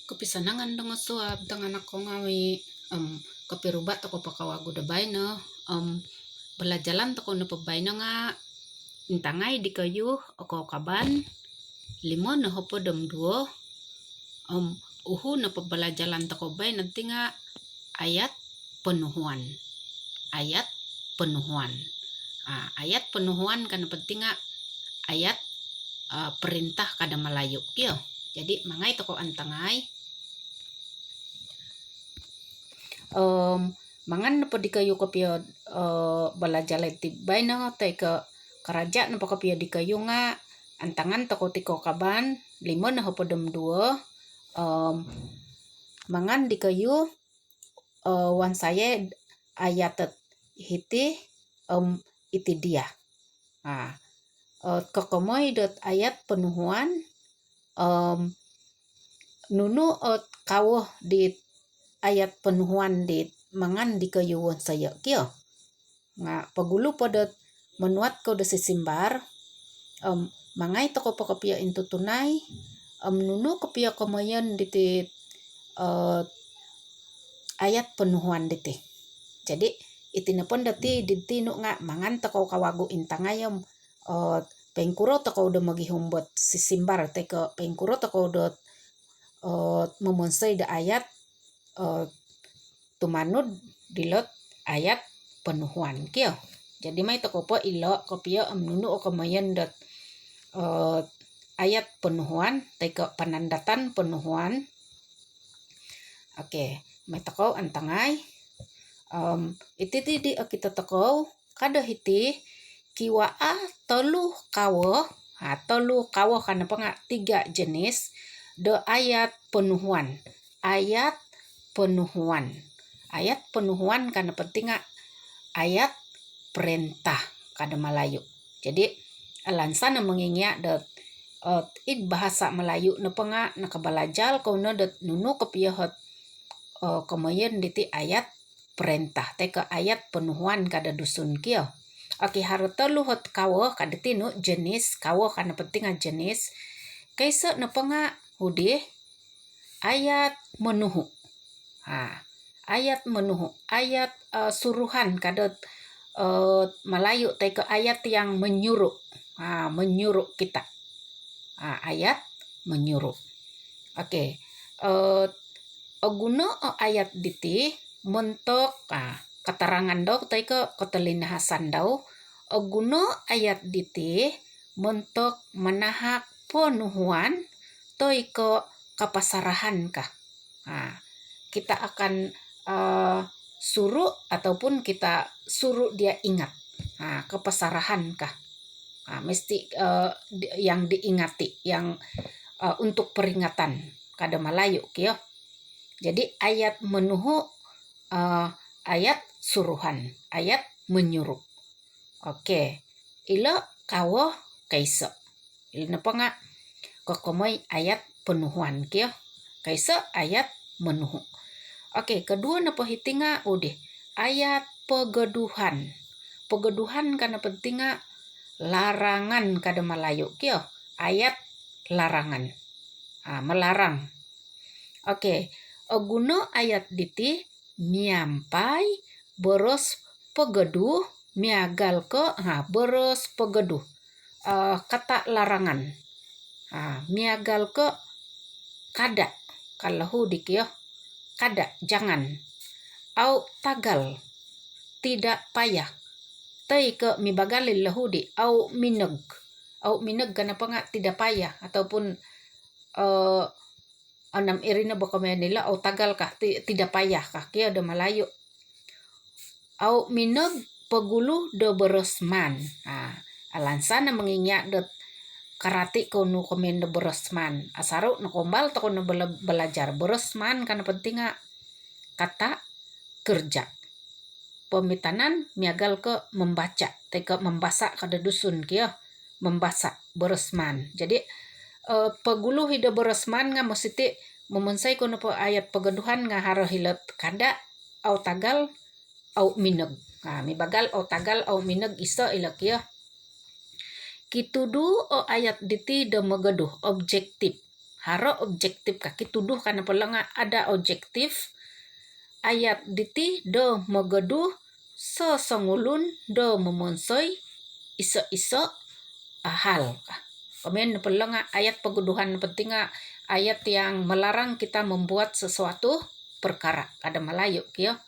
Kepisanangan dong suap dengan ako ngawi kapirubat ako pakawago da bayna belajalan toko na pabayna nga intangay di kayo ako kaban limon na hopo duo uhu na pabalajalan toko bay nanti nga ayat penuhuan ayat penuhuan ayat penuhuan kan penting nga ayat perintah kada Melayu kyo. Jadi mangay toko antangay mangan na po di kayo kapyo balajalay tibay na tay ka karaja na po kapyo di kayo nga antangan toko tiko kaban limon na hopodom duo mangan di kayo wan saya ayatet hiti iti dia kokomoy dot ayat penuhuan nunu kawo di ayat penuhuan di mangan di kayuan saya kyo nga pagulu podot menuat ko do sisimbar mangay to ko pakapia into tunay nunu kapia komayan diti ayat penuhuan diti jadi itinapon dati ditino nga mangan to ko kawago intangayom pengkuro to ko do magihumbot sisimbar teko pengkuro to ko do memonsay da ayat tumanud dilot ayat penuhuan kyo. Jadi may toko po ilo kopio nunu o kamayan dot ayat penuhuan teko panandatan penuhuan. Oke, may toko antangay iti di kita toko kada hiti kiwaa tolu kawo kana pa nga 3 jenis do ayat penuhuan ayat penuhuan karena penting ayat perintah kada Melayu. Jadi alansan na mengingia dot bahasa Melayu na penga nakabalajal ko na dot nunu kapiyahot kamayan diti ayat perintah teka ayat penuhuan kada dusun kyo. Oke harta luhot kawo kada tinu jenis kawo karena penting jenis kaisa na penga hudi ayat menuhu ayat menuhu ayat suruhan kadot Melayu teko ayat yang menyuruh menyuruh kita ayat menyuruh. Oke guna ayat diti mentok keterangan daw teko ketelinahasan daw guna ayat diti mentok menahak penuhuan toiko kapasarahan kah kita akan suruh ataupun kita suruh dia ingat kepasarahan kah mesti yang diingati yang untuk peringatan kada Melayu kyo. Jadi ayat menuhu ayat suruhan ayat menyuruh. Oke ilo kawo kaiso ilo napa nga kokomoy ayat penuhuan kyo kaiso ayat menuhu. Oke kedua na pahitinga udah ayat pegeduhan karena pentinga larangan kada Melayu kyo ayat larangan melarang. Oke guna ayat diti miampai boros pegeduh miagal ke boros pegeduh kata larangan miagal ke kada kalau hudik ya kada jangan au tagal tidak payah tai ke mibagalil lahudi au mineg kenapa nggak tidak payah ataupun anam irina bokomenila au tagal kah tidak payah kah kia ada Melayu au mineg pegulu do berosman alansana mengingat dot karati ko nu komen do berosman asaru nu kombal to nu belajar berosman karena penting kata kerja pemitanan miagal ke membaca teka membaca kada dusun kia membaca berosman jadi pegulu hida berosman nga mesti memensai ko nu ayat pegeduhan nga haro hilot kada au tagal au mineg mibagal au tagal au mineg iso ilak kia kitudu o ayat diti do megeduh objektif haro objektif kaki tuduh karena pelengah ada objektif ayat diti do megeduh sesengulun do memonsoi iso-iso ahal. Kemudian pelengah ayat pegeduhan pentingnya ayat yang melarang kita membuat sesuatu perkara kada Melayu kio.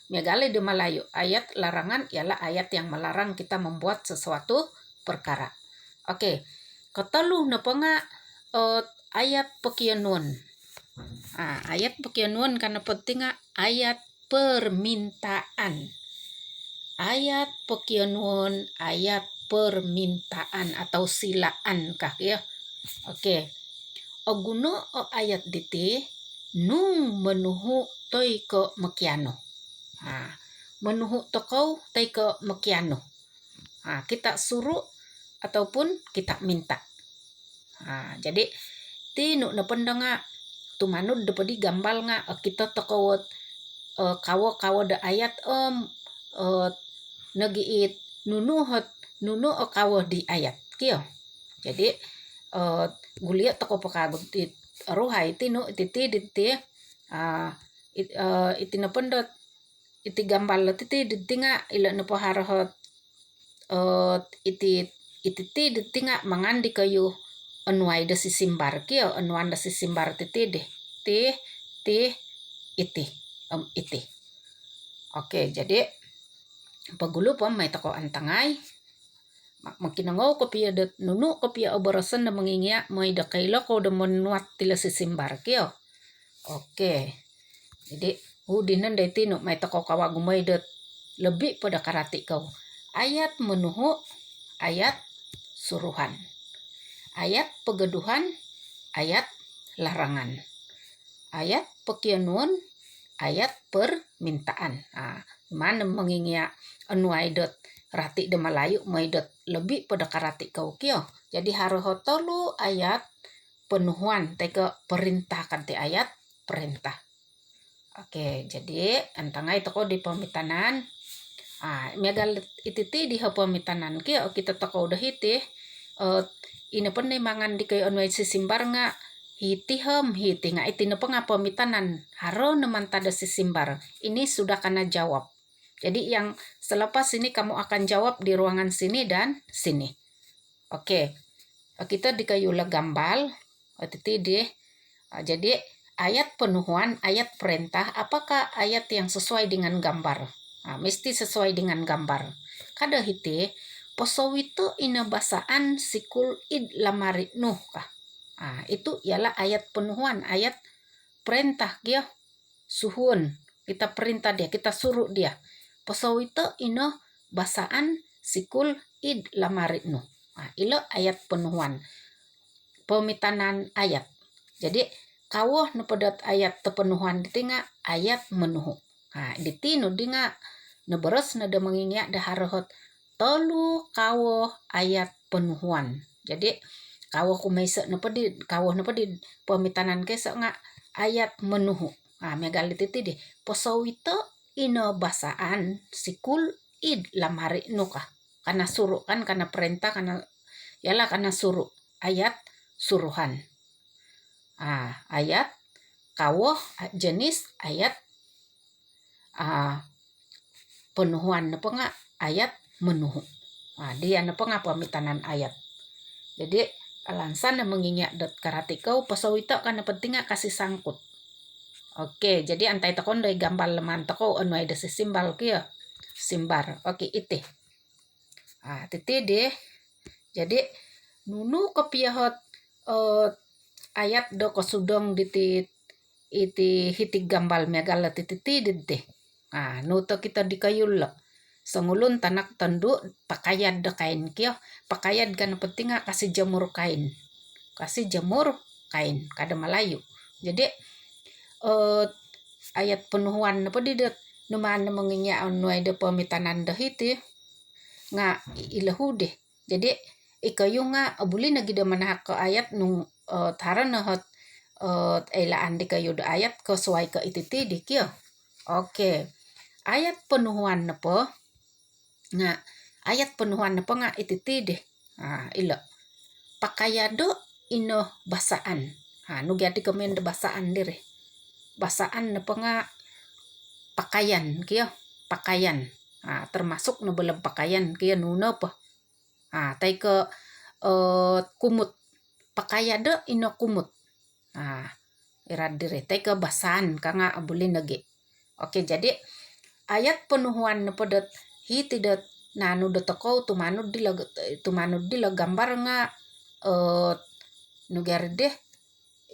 Megale di Melayu ayat larangan ialah ayat yang melarang kita membuat sesuatu perkara. Oke, ketelu nepenga ayat pekianun. Ayat pekianun karena pentingnya ayat permintaan. Ayat pekianun ayat permintaan atau silaan kah ya. Oke. Oguno o ayat dite nung menuhu toy ke mekiano. Menuhu tokau toy ke mekiano. Kita suruh ataupun kita minta. Jadi tinu na pendenga tumanud depedi gambal nga kita tokawot kawo da ayat nagiit nunu o kawo di ayat kio. Jadi gulia toko pakagot it ruhai tinu ititi iti na pendot iti gambal titi ditinga ila na paharahot iti ditinga mangandi kayu anuai da sisimbar kio anuan da sisimbar titi deh iti. Oke, jadi pagulu may toko antangai makinangaw kopia dat nunu kopia oborosan na mangingya may da kailo ko da menuat tila sisimbar kio. Oke. Jadi hudinan da itino may toko kawagumay dat lebih pada karati kau. Ayat menuhu, ayat suruhan. Ayat pegeduhan, ayat larangan. Ayat pekianun, ayat permintaan. Mana mengingya anuai dot rati de Melayu mai dot lebih pada karati kau kio. Jadi harohotolu ayat penuhuan teka perintah kanti ayat perintah. Oke, jadi antangai toko di pemitanan. Megal ititi di pemitanan kio kita toko udah hiti. Ina penai mangan di kayu anuai sisimbar nga hiti nga iti na pengapa mitanan haro naman tada sisimbar. Ini sudah kena jawab. Jadi yang selepas ini kamu akan jawab di ruangan sini dan sini. Oke. Kita di kayu gambal. Jadi ayat penuhuan, ayat perintah, apakah ayat yang sesuai dengan gambar? Mesti sesuai dengan gambar. Kada hiti posowito ina basaan sikul id lamari nuh kah. Itu ialah ayat penuhuan, ayat perintah dia suhun. Kita perintah dia, kita suruh dia. Posowito ina basaan sikul id lamari nuh. Ilo ayat penuhuan. Pemitanan ayat. Jadi kawo nepedat ayat tepenuhuan ditinga ayat menuhu. Ditinu dinga neberes nada mengingya daharahot tolu kawo ayat penuhuan. Jadi kawo kumaisa nepedi kawo nepedi pemitanan kesa nga ayat menuhu. Megalit itu deh. Posowito ino basaan sikul id lamari nuka. Karena suruh kan karena perintah karena yalah karena suruh ayat suruhan. Ayat kawo jenis ayat penuhuan nepenga ayat menuhu. Dia nepenga pemitanan ayat. Jadi alansan mengingat dot karati kau pasawita karena pentingnya kasih sangkut. Oke, jadi antai takon dari gambar leman toko anuai desi simbal kia simbar. Oke, ite. Titi deh. Jadi nunu kopiahot ayat do kosudong ditit iti hitik gambal megala tititi dite. Nuto kita dikayul lo. Sengulun tanak tendu pakayad do kain kio. Pakayad kan pentingnya kasih jamur kain. Kasih jamur kain kada Melayu. Jadi ayat penuhuan apa di det numan menginya anuai de pemitanan dah itu nga ilahu deh. Jadi ikayu nga abuli nagi de manahak ke ayat nung taran hot elaan di kayu de ayat kesuai ke ititi di kio. Oke. Ayat penuhuan apa nga ayat penuhuan apa nga ititi deh. Ilo pakayado ino basaan. Nu jadi kemen de basaan dire. Basaan ne penga pakaian kia, pakaian. Termasuk nu belum pakaian kia nuna apa. Tai ke kumut. Pakaian ino kumut. Irad dire tai ke basaan kanga abuli nage. Oke, jadi ayat penuhuan ne pedet hi tidak nanu de toko tumanud di la gambar nga nugar deh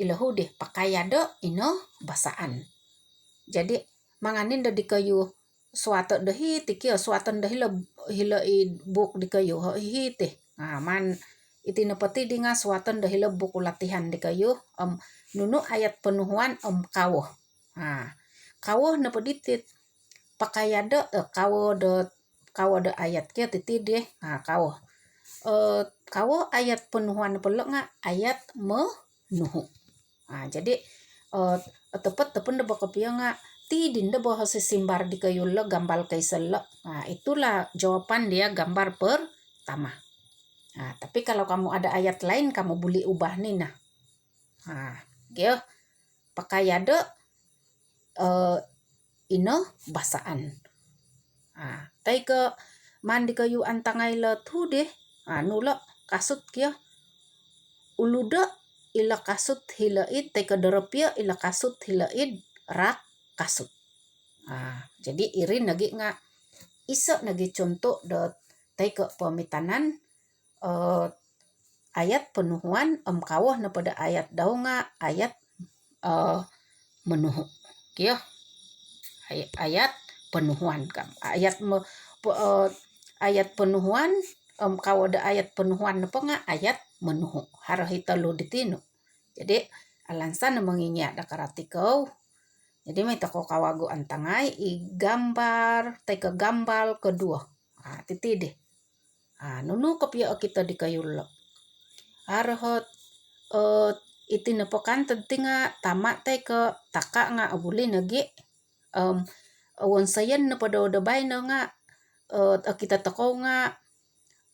ilahu deh pakaiado ino basaan. Jadi manganin de di kayu suatu dehi tikio suatan dehi hila i buk di kayu hi teh. Man iti nepeti dinga suatan dehi la buku latihan di kayu nunu ayat penuhuan kawo. Kawo nepeditit pakaiado kawo de ayat kia titi deh. Kawo. Kawo ayat penuhuan pelok nga ayat menuhu. Jadi tepat de bakapia nga tidin de bahwa sesimbar di kayu le gambal kaisel. Itulah jawaban dia gambar pertama. Tapi kalau kamu ada ayat lain kamu boleh ubah nih nah. Gitu. Pakaiado ino basaan. Tai ke mandi kayu antangai le tu deh. Nula kasut kia uluda ila kasut hilaid tai ke derepia ila kasut hilaid rak kasut. Jadi iri nagi nga iso nagi contoh de tai ke pemitanan ayat penuhuan kawah na pada ayat dau nga ayat menuhu. Kia ayat penuhuan ayat penuhuan kawo da ayat penuhuan apa nga ayat menuhu harahita lu ditino. Jadi alansan mengingat da karatikau. Jadi may tako kawago antangai i gambar tay ke gambal kedua. Titide. Nunu kapya kita di kayulo. Harahot iti napakan tentinga tama tay ke taka nga abuli nagi awan sayan na pada bay na nga kita tako nga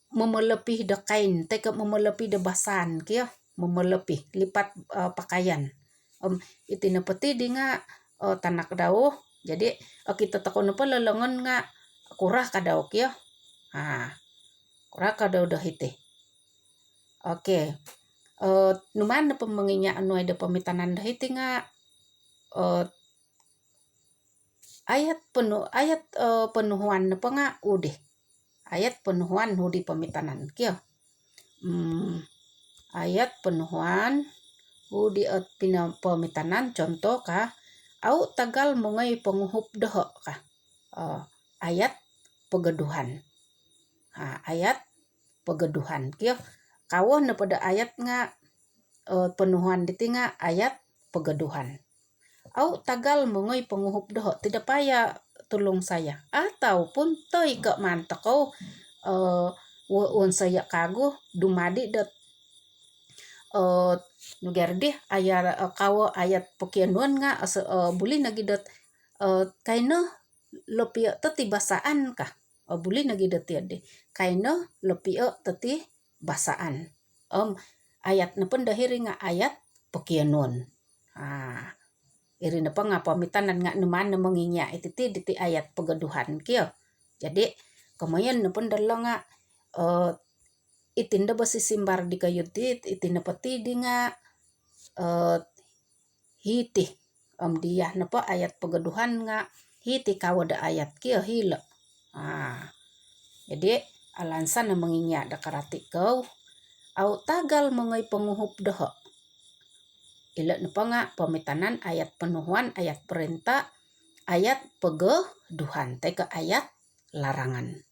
memelepih da kain tay ke memelepih da basan kia memelepih lipat pakaian iti napati di nga tanak daw jadi kita tako na pala lengan nga kurah kadaw kia kurah kadaw dah ite. Oke. Numan na pemenginya anu ada pemitanan dah ite nga ayat penuhuan na pa nga ude. Ayat penuhuan hudi pemitanan kia. Ayat penuhuan hudi pemitanan contoh ka au tagal mongai penguhup deho ka. Ayat pegeduhan. Ayat pegeduhan kia kawo na pada ayat nga penuhuan ditinga ayat pegeduhan. Au tagal mongai penguhup deho tidak payah tolong saya ataupun toy ke mantakau won saya kago dumadi dat nugardi ayat kawo ayat pokianuan nga buli nagi dat kaino lopio teti basaan ka buli nagi dat yade kaino lopio teti basaan ayat na pendahiri nga ayat pokianuan. Iri na pa nga pamitanan nga naman na manginya iti ayat pegaduhan kia. Jadi kamayan na pandala nga itinda basi simbar di kayu iti na pati di nga hiti dia na pa ayat pegaduhan nga hiti kawada ayat kia hila. Jadi alansan na manginya da karati kau au tagal mangai penguhup deho. Ila na pa nga pamitanan ayat penuhuan ayat perintah ayat pegeduhan tay ke ayat larangan.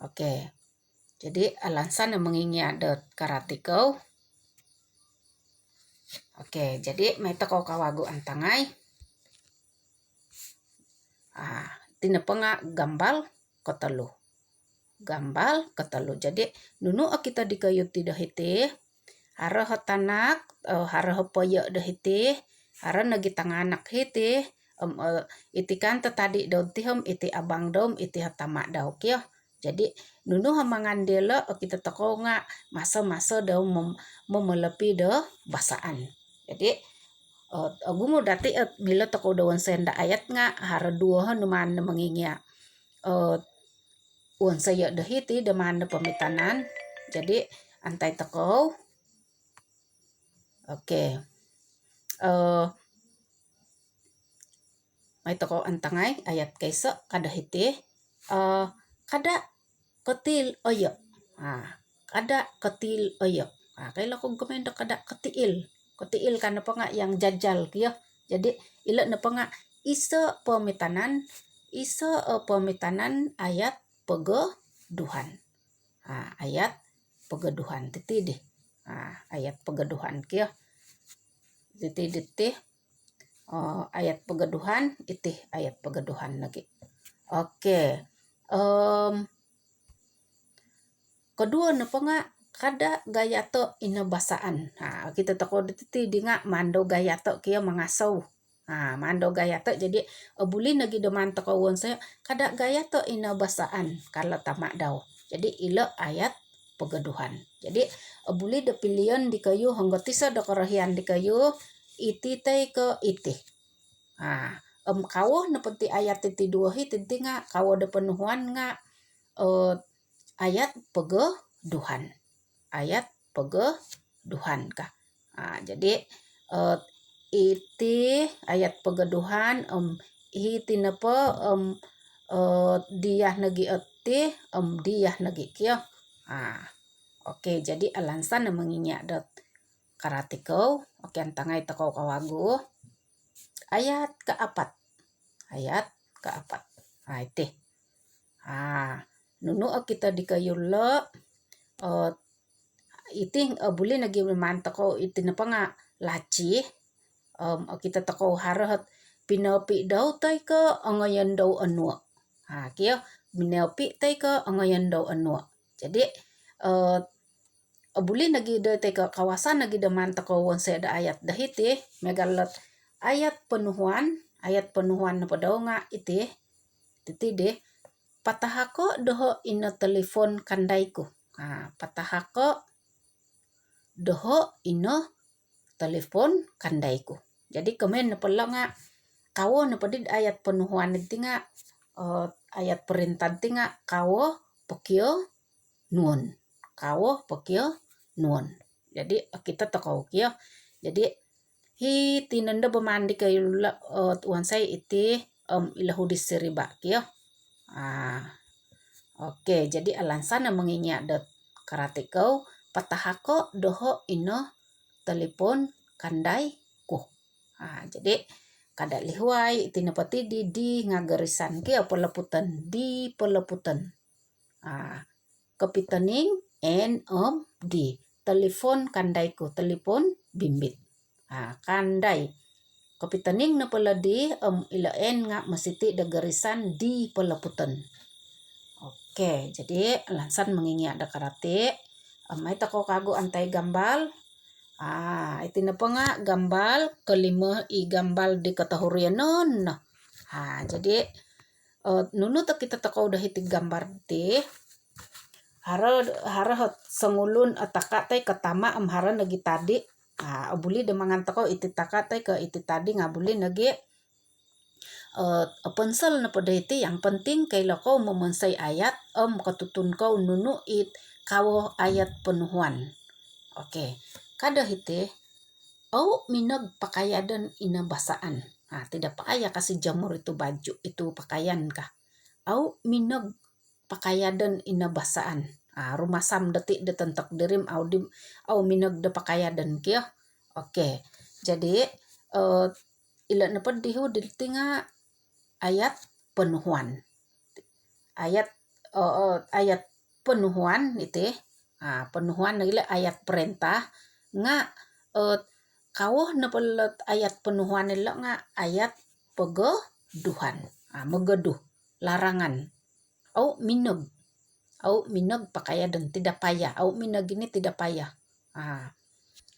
Oke. Jadi alansan na mengingat dat karatikau. Oke, jadi may takaw kawago antangai. Tina pa nga gambal ketelu. Gambal ketelu. Jadi nunu kita dikayut tidak hiti hara hatanak hara hopoyo dah hiti hara nagi tanganak hiti iti kan tadi daun tihom iti abang dom iti hatama daw kia Jadi nunu hamangandela kita toko nga masa-masa da memelepi da basaan. Jadi agumo dati mila toko dawan senda ayat nga hara dua numan mengingya uan saya dahiti daman pemitanan. Jadi antai toko oke. May toko antangay ayat kaisa kada hiti kada ketil oyo. Kada ketil oyo. Kaila kong komendo kada ketiil. Ketiil kana pa nga yang jajal kiyo. Jadi ila na pa nga isa pemitanan ayat pegeduhan. Ayat pegeduhan titi deh. Ayat pegeduhan kiyo. Titi ayat pegeduhan itih ayat pegeduhan lagi. Oke. Kedua na pa nga kada gayato ina basaan. Kita toko diti di nga mando gayato kiyo mangasaw. Mando gayato jadi buli nagi deman toko won saya kada gayato ina basaan kalau tamak daw. Jadi ilo ayat pegeduhan. Jadi buli de pilihan di kayu hangga tisa de karahian di kayu iti tay ke iti. Kawo na pati ayat iti dua hiti nga kawo de penuhuan nga ayat pegeduhan. Ayat pegeduhan kah. Jadi iti ayat pegeduhan iti napa diyah nagi eti diyah nagi kiyo. Oke, jadi alansan na menginya dot karatiko. Oke, antangay toko kawagu. Ayat keempat. Ayat keempat. Iti. Nunu kita dikayulo iting buli nagi memantau ko iti na pa nga laci kita toko harahat pinopi daw tay ka angayan daw anwa. Kiyo minopi tay ka angayan daw anwa. Jadi buli nagi da tay ka kawasan nagi da mantau ko won seda ayat dahiti megalat ayat penuhuan na pa daw nga iti deh patahako doho ina telepon kandaiku. Patahako doho ino telepon kandaiku. Jadi kemen na pala nga kawo na padid ayat penuhuan iti nga ayat perintah iti nga kawo pokyo nuon. Kawo pokyo nuon. Jadi kita toko kiyo. Jadi tinanda bamandi kayo uan say iti ilahudis seriba kiyo. Oke, jadi alansan na menginya dot karatiko patahako doho ino telepon kandai ku. Jadi kada lihuai iti napati di ngagarisan kiyo peleputan di peleputan. Kapitaning di telepon kandaiku telepon bimbit. Kandai kapitaning na pala di ilaen nga masiti da garisan di peleputan. Oke, jadi lansan mengingat da karate may tako kago antay gambal. Iti na pa nga gambal kelima gambal di katahurian non. Jadi nunu ta kita tako dah iti gambar ti hara sangulun ataka tay katama hara nagi tadi. Buli de mangantako iti takatay ke iti tadi ngabuli nagi pensel na pada iti yang penting kay lako memensay ayat katutun ko nunu it kawo ayat penuhuan. Oke, kada hiti minag pakayadan ina basaan. Tidak pakaya kasi jamur itu baju itu pakaian kah. Minag pakayadan ina basaan. Rumasam detik detentak derim minag de pakayadan kiyo. Oke, jadi ila na padihu diti nga ayat penuhuan. Ayat penuhuan iti penuhuan nagila ayat perintah nga kawo na palat ayat penuhuan nila nga ayat pegeduhan. Megeduh larangan. Minag pakayadan tidak payah. Minag ini tidak payah.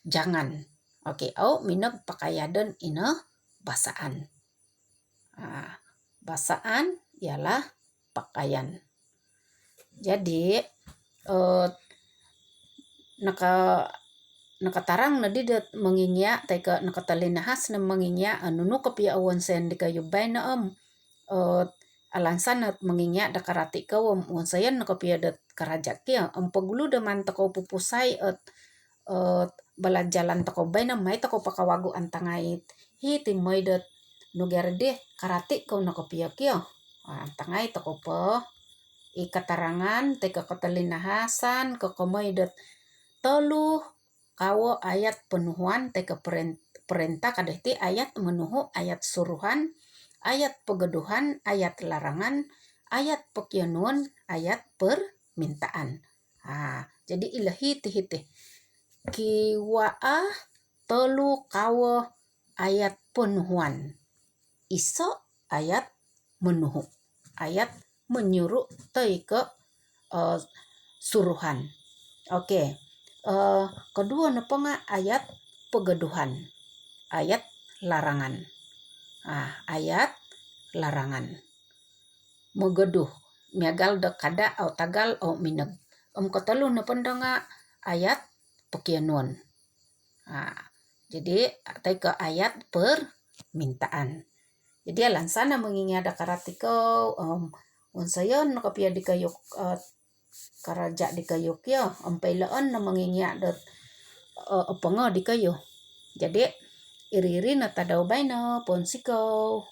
Jangan. Oke, minag pakayadan ina basaan. Basaan ialah pakaian. Jadi naka nakatarang na didat mengingya teka nakatalinahas na mengingya nunu kapia awan sen di kayu bay na alansan at mengingya da karati ka awan sayan nakapia dat karajak ya pagulu da man tako pupusai at balajalan tako bay na may tako pakawago antangait hiti may dat nugerde karati ka nakapia kya antangay tako pa ikatarangan teka katalinahasan kakamay dat telu kawo ayat penuhuan teka perintah kadehti ayat menuhu ayat suruhan ayat pegeduhan ayat larangan ayat pekyanun ayat permintaan. Jadi ilahi hiti kiwaa telu kawo ayat penuhuan iso ayat menuhu ayat menyuruh teka suruhan. Oke. Kedua nepenga ayat pegeduhan ayat larangan ayat larangan megeduh miagal da kada au tagal au mineg katalu nependanga ayat pekyanun jadi teka ayat permintaan jadi alansana mengingat ada karatiko unsayon nakapia di kayuk karaja di kayu kyo ampailaan na mangingya dat apanga di kayu jadi iri-iri na tadaw bay na ponsiko